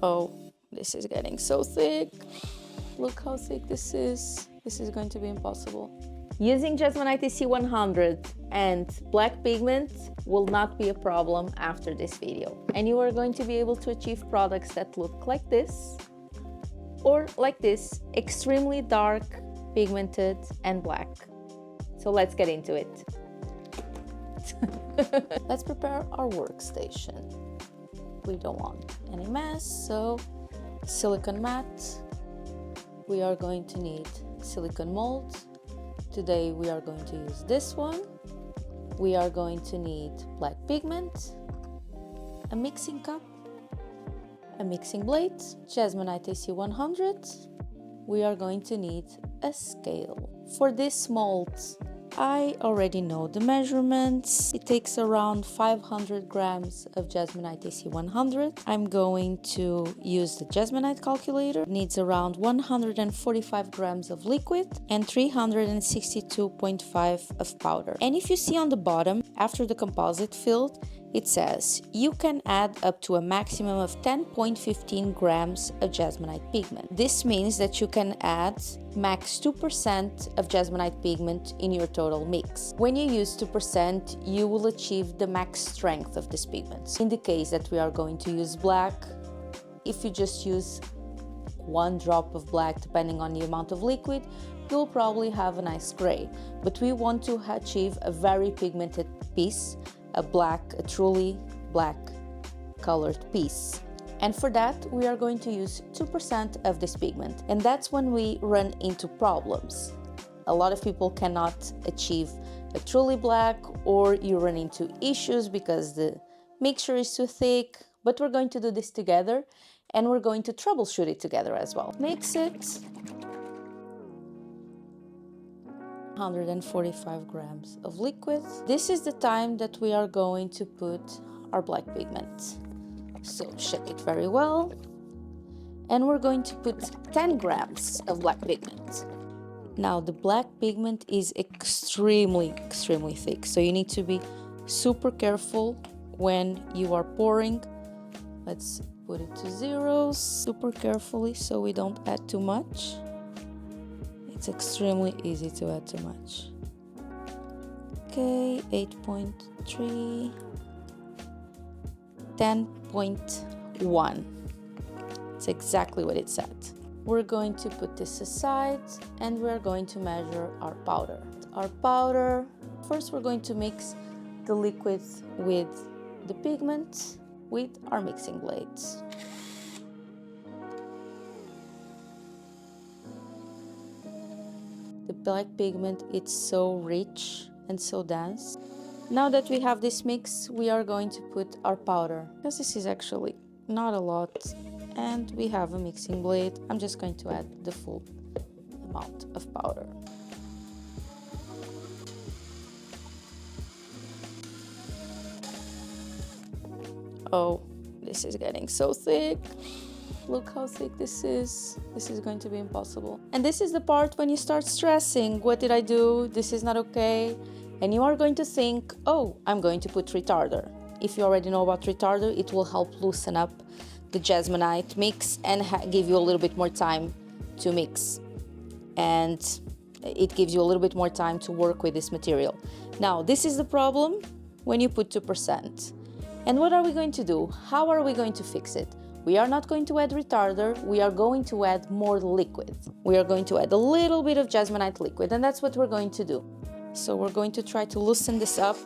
Oh, this is getting so thick. Look how thick this is. This is going to be impossible. Using Jesmonite AC100 and black pigment will not be a problem after this video. And you are going to be able to achieve products that look like this, or like this, extremely dark, pigmented, and black. So let's get into it. Let's prepare our workstation. We don't want any mess, so silicone mat. We are going to need silicone mold. Today we are going to use this one. We are going to need black pigment, a mixing cup, a mixing blade, Jesmonite AC100. We are going to need a scale. For this mold, I already know the measurements. It takes around 500 grams of Jesmonite AC100. I'm going to use the Jesmonite calculator. It needs around 145 grams of liquid and 362.5 of powder. And if you see on the bottom, after the composite filled, it says you can add up to a maximum of 10.15 grams of Jesmonite pigment. This means that you can add max 2% of Jesmonite pigment in your total mix. When you use 2%, you will achieve the max strength of this pigment. In the case that we are going to use black, if you just use 1 drop of black, depending on the amount of liquid, you'll probably have a nice gray. But we want to achieve a very pigmented piece, a truly black colored piece. And for that, we are going to use 2% of this pigment. And that's when we run into problems. A lot of people cannot achieve a truly black, or you run into issues because the mixture is too thick. But we're going to do this together, and we're going to troubleshoot it together as well. Mix it. 145 grams of liquid. This is the time that we are going to put our black pigment. So shake it very well. And we're going to put 10 grams of black pigment. Now the black pigment is extremely thick, so you need to be super careful when you are pouring. Let's put it to zeros super carefully so we don't add too much. It's extremely easy to add too much. Okay, 8.3, 10.1. It's exactly what it said. We're going to put this aside and we're going to measure our powder. First we're going to mix the liquid with the pigment with our mixing blades. The black pigment, it's so rich and so dense. Now that we have this mix, we are going to put our powder, because this is actually not a lot, and we have a mixing blade. I'm just going to add the full amount of powder. Oh, this is getting so thick. Look how thick this is. This is going to be impossible. And this is the part when you start stressing. What did I do? This is not okay. And you are going to think, oh, I'm going to put retarder. If you already know about retarder, it will help loosen up the Jesmonite mix and give you a little bit more time to mix. And it gives you a little bit more time to work with this material. Now, this is the problem when you put 2%. And what are we going to do? How are we going to fix it? We are not going to add retarder, we are going to add more liquid. We are going to add a little bit of Jesmonite liquid, and that's what we're going to do. So we're going to try to loosen this up.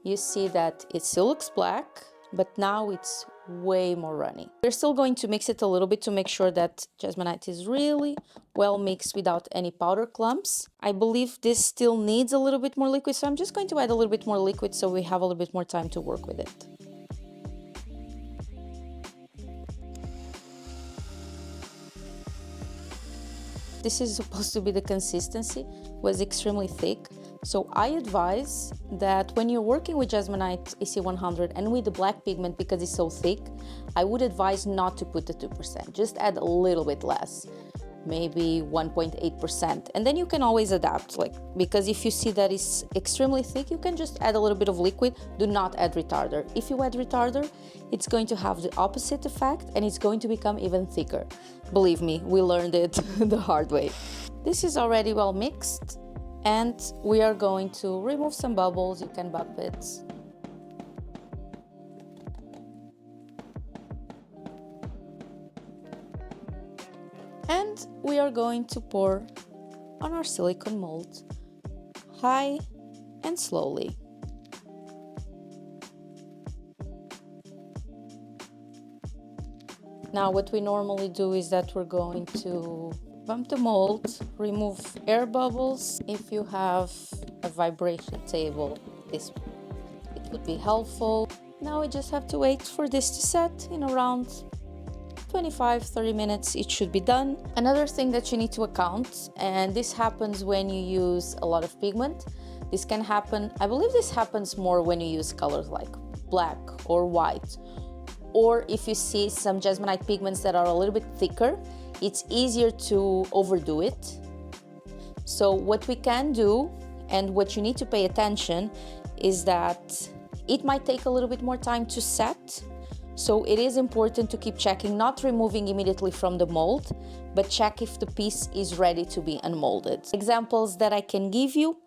You see that it still looks black, but now it's way more runny. We're still going to mix it a little bit to make sure that Jesmonite is really well mixed without any powder clumps. I believe this still needs a little bit more liquid, so I'm just going to add a little bit more liquid so we have a little bit more time to work with it. This is supposed to be the consistency, was extremely thick. So I advise that when you're working with Jesmonite AC100 and with the black pigment, because it's so thick, I would advise not to put the 2%, just add a little bit less. maybe 1.8%, and then you can always adapt, like, because if you see that it's extremely thick, you can just add a little bit of liquid. Do not add retarder. If you add retarder, it's going to have the opposite effect and it's going to become even thicker. Believe me, we learned it the hard way. This is already well mixed, and we are going to remove some bubbles. You can bump it. And we are going to pour on our silicone mold, high and slowly. Now what we normally do is that we're going to bump the mold, remove air bubbles. If you have a vibration table, it would be helpful. Now we just have to wait for this to set in around 25-30 minutes. It should be done. Another thing that you need to account, and this happens when you use a lot of pigment. This can happen, I believe this happens more when you use colors like black or white, or if you see some Jesmonite pigments that are a little bit thicker, it's easier to overdo it. So what we can do, and what you need to pay attention, is that it might take a little bit more time to set. So it is important to keep checking, not removing immediately from the mold, but check if the piece is ready to be unmolded. Examples that I can give you: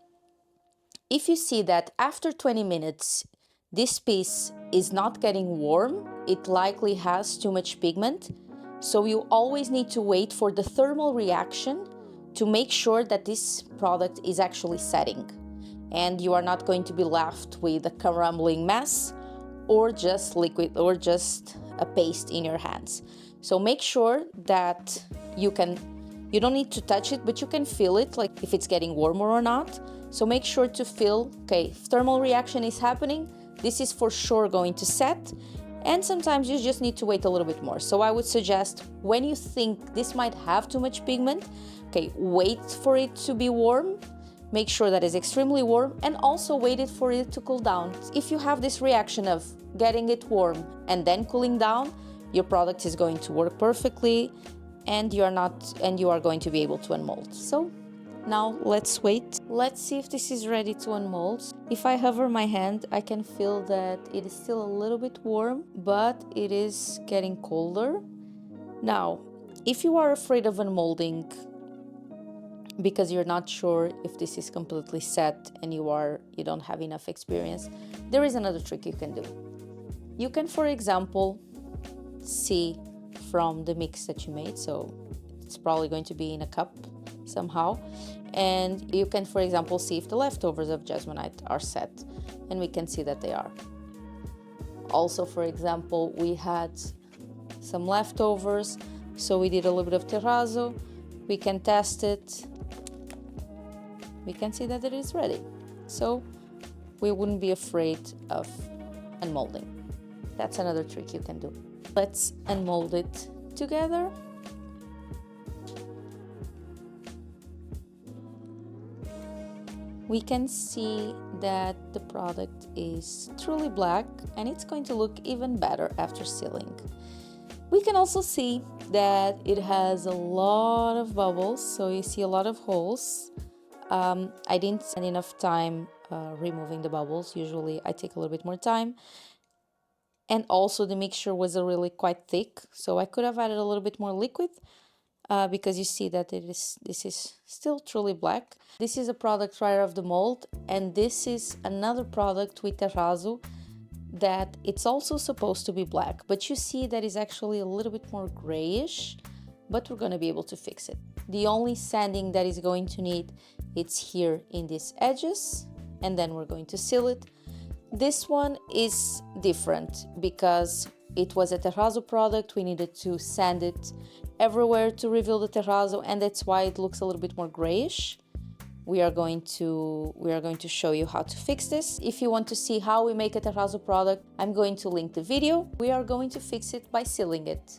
if you see that after 20 minutes, this piece is not getting warm, it likely has too much pigment. So you always need to wait for the thermal reaction to make sure that this product is actually setting, and you are not going to be left with a crumbling mess or just liquid or just a paste in your hands. So make sure that you don't need to touch it, but you can feel it, like if it's getting warmer or not. So make sure to feel, okay, thermal reaction is happening, this is for sure going to set. And sometimes you just need to wait a little bit more. So I would suggest, when you think this might have too much pigment, okay, wait for it to be warm. Make sure that it's extremely warm, and also wait for it to cool down. If you have this reaction of getting it warm and then cooling down, your product is going to work perfectly, and you are going to be able to unmold. So now let's wait. Let's see if this is ready to unmold. If I hover my hand, I can feel that it is still a little bit warm, but it is getting colder. Now, if you are afraid of unmolding because you're not sure if this is completely set and you don't have enough experience, there is another trick you can do. You can, for example, see from the mix that you made, so it's probably going to be in a cup somehow, and you can, for example, see if the leftovers of Jesmonite are set, and we can see that they are. Also, for example, we had some leftovers, so we did a little bit of terrazzo. We can test it. We can see that it is ready, so we wouldn't be afraid of unmolding. That's another trick you can do. Let's unmold it together. We can see that the product is truly black, and it's going to look even better after sealing. We can also see that it has a lot of bubbles, so you see a lot of holes. I didn't spend enough time removing the bubbles. Usually I take a little bit more time. And also the mixture was really quite thick, so I could have added a little bit more liquid, because you see that this is still truly black. This is a product right out of the mold, and this is another product with terrazzo that it's also supposed to be black, but you see that is actually a little bit more grayish, but we're going to be able to fix it. The only sanding that is going to need, it's here in these edges, and then we're going to seal it. This one is different because it was a terrazzo product. We needed to sand it everywhere to reveal the terrazzo, and that's why it looks a little bit more grayish. We are going to show you how to fix this. If you want to see how we make a terrazzo product, I'm going to link the video. We are going to fix it by sealing it.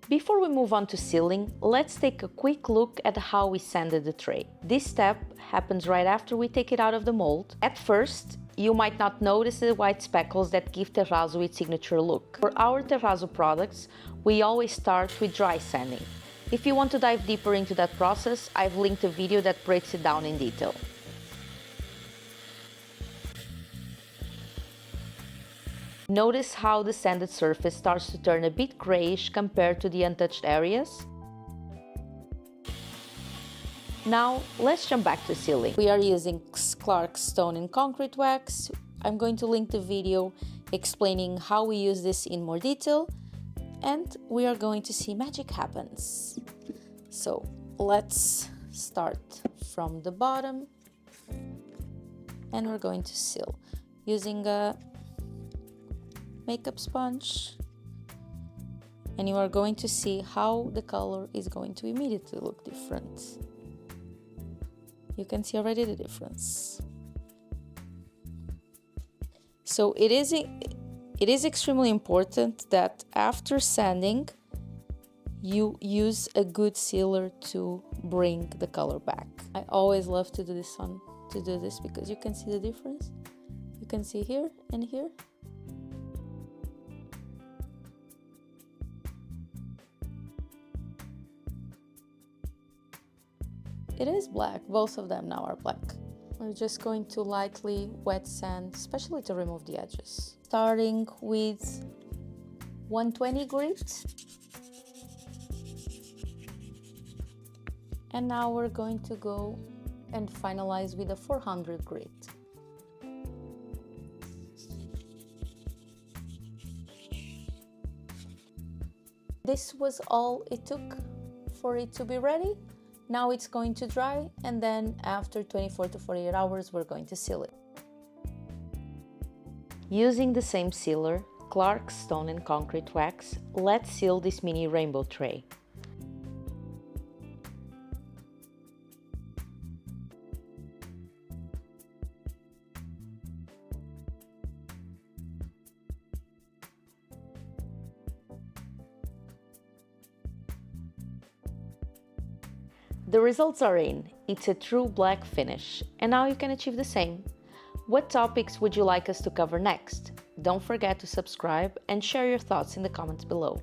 Before we move on to sealing, let's take a quick look at how we sanded the tray. This step happens right after we take it out of the mold. At first, you might not notice the white speckles that give terrazzo its signature look. For our terrazzo products, we always start with dry sanding. If you want to dive deeper into that process, I've linked a video that breaks it down in detail. Notice how the sanded surface starts to turn a bit grayish compared to the untouched areas? Now, let's jump back to sealing. We are using Clark Stone and Concrete Wax. I'm going to link the video explaining how we use this in more detail, and we are going to see magic happens. So, let's start from the bottom, and we're going to seal using a makeup sponge, and you are going to see how the color is going to immediately look different. You can see already the difference. So it is extremely important that after sanding you use a good sealer to bring the color back. I always love to do this because you can see the difference. You can see here and here. It is black, both of them now are black. We're just going to lightly wet sand, especially to remove the edges. Starting with 120 grit. And now we're going to go and finalize with a 400 grit. This was all it took for it to be ready. Now it's going to dry, and then after 24 to 48 hours we're going to seal it. Using the same sealer, Clark Stone and Concrete Wax, let's seal this mini rainbow tray. The results are in. It's a true black finish, and now you can achieve the same. What topics would you like us to cover next? Don't forget to subscribe and share your thoughts in the comments below.